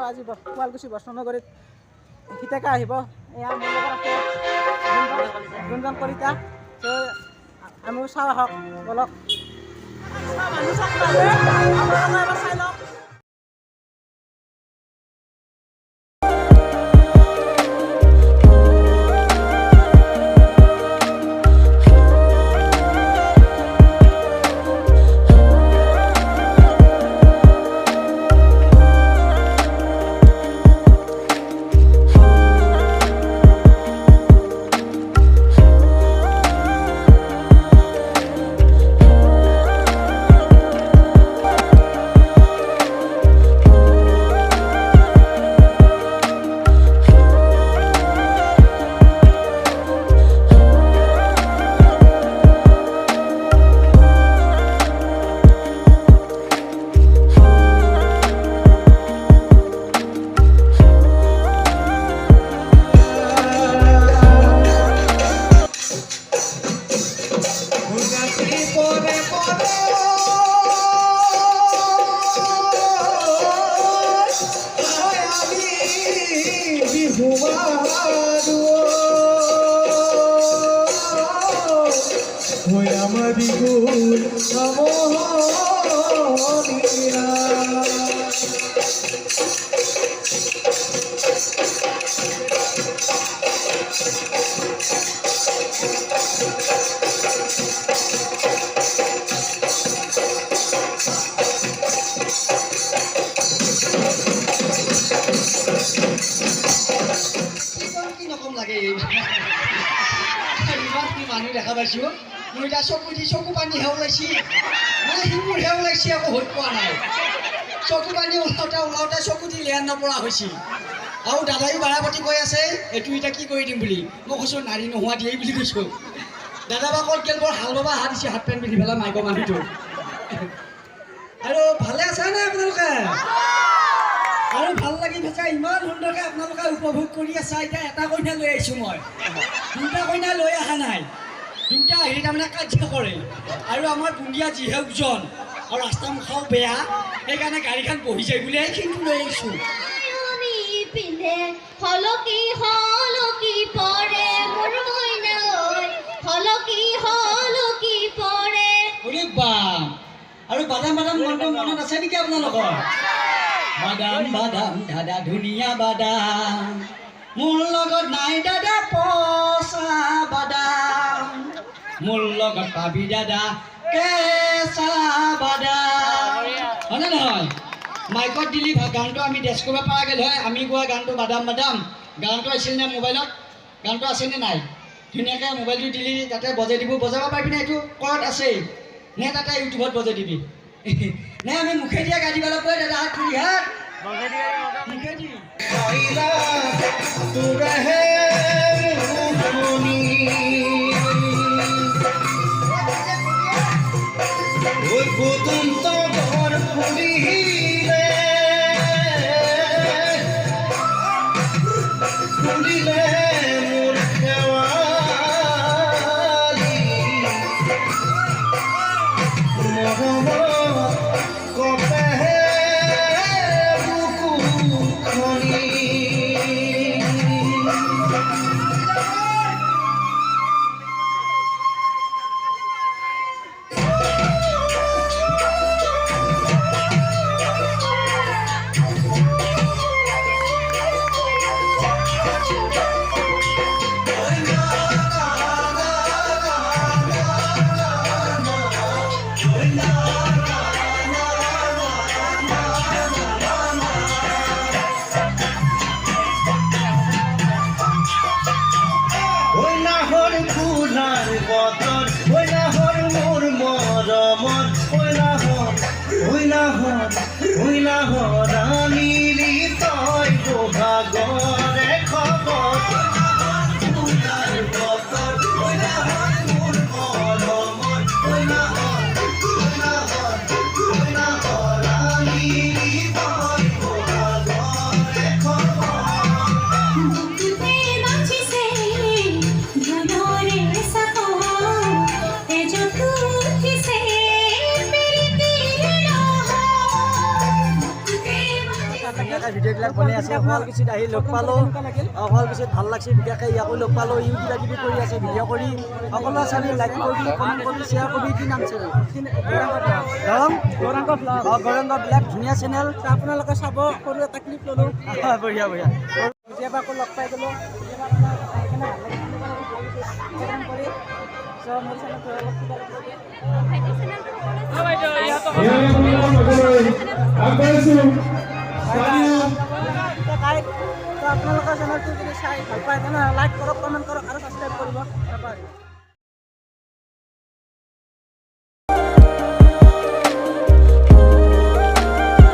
আজি শুৱালকুছি বৈষ্ণৱনগৰীত হিতেকা আহিব এয়া মোৰ লগত আছে গুঞ্জন কলিতা আমিও চাওঁ আহক বলক মানুহ চাই লওক মানুহ দেখা পাইছো মই এটা চকু পানী হেওলাইছি মানে সিমুৰ হেওলাইছি আকৌ হৈ পোৱা নাই চকু পানী ওলাওঁতে চকু দি লেয়ান নপৰা হৈছিল আৰু দাদায়ো বাৰাপতি কৈ আছে এইটো এতিয়া কি কৰি দিম বুলি মই কৈছোঁ নাৰী নোহোৱা দিয়েই বুলি কৈছোঁ দাদা বা ক'ত গেল বৰ হাল বাবা হাত দিছে হাত পেণ্ট পিন্ধি পেলাই মাইকৰ মানুহটো আৰু ভালে আছে নে আপোনালোকে আৰু ভাল লাগি থাকে ইমান সুন্দৰকৈ আপোনালোকে উপভোগ কৰি আছে এতিয়া এটা কইনা লৈ আহিছোঁ মই দুটা কইনা লৈ অহা নাই দুটা আহি তাৰমানে কাৰ্য কৰে আৰু আমাৰ বুন্দিয়া যিহে ওজন আৰু ৰাস্তা মুখাও বেয়া সেইকাৰণে গাড়ীখন বহি যায় বুলি এইখিনি লৈ আহিছোঁ আৰু বাদাম মনত আছে নেকি আপোনালোকৰ বাদাম দাদা ধুনীয়া বাদাম মোৰ লগত নাই দাদা পচা বাদাম মোৰ লগত পাবি দাদা কেঁচা বাদাম হয়নে নহয় মাইকত দিলি গানটো আমি ডেছ কৰিব পৰা গ'ল হয় আমি গোৱা গানটো বাদাম গানটো আছিল নে মোবাইলত গানটো আছেনে নাই ধুনীয়াকৈ মোবাইলটো দিলি তাতে বজাই দিব বজাব পাৰিবি নে এইটো ক'ত আছে নে তাতে ইউটিউবত বজাই দিবি নে আমি মুখে দিয়া গাড়ী বালা কৈ দাদা হাত খুলি হাত মুখে দি এইবিলাক বনাই আছে শুৱালকুছিত আহি লগ পালোঁ শুৱালকুছিত ভাল লাগছে বিশেষকৈ ইয়াকো লগ পালোঁ ইও কিবা কিবি কৰি আছে ভিডিঅ' কৰি সকলোৱে চাবি লাইক কৰিবি কমেণ্ট কৰিবি শ্বেয়াৰ কৰিবি কি নাম চেনেল গৌৰাংগ ব্লগ ধুনীয়া চেনেল আপোনালোকে চাব সৰু এটা ক্লিপ ল'লোঁ বঢ়িয়া বঢ়িয়া কেতিয়াবা আকৌ লগ পাই গ'লোঁ আপোনালোকৰ চেনেলটো যদি চাই ভাল পায় তেনেহ'লে লাইক কৰক কমেণ্ট কৰক আৰু ছাবস্ক্ৰাইব কৰিব